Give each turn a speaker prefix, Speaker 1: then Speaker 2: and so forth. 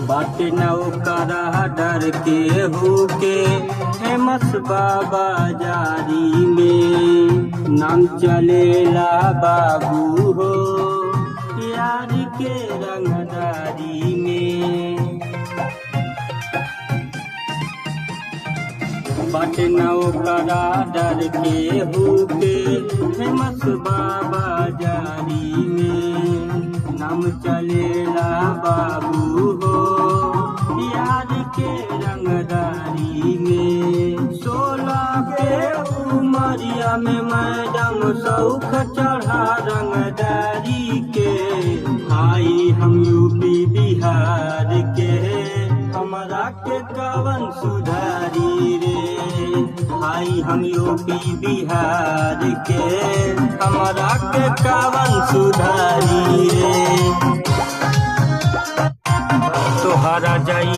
Speaker 1: बाटे नौकरा डर के होके फेमस बाबा जारी में नाम चलेला बाबू हो यार के रंगदारी में। बाटे नौकरा डर के होके फेमस बाबा जारी में नाम चलेला बाबू हो यार के रंगदारी में। 16 के उमरिया में मैडम शौख चढ़ा रंगदारी के। आई हम यूपी बिहार के हमरा के कवन सुधारी रे। आई हम यूपी बिहार के हमरा के कवन सुधारी रे। तोहरा जाई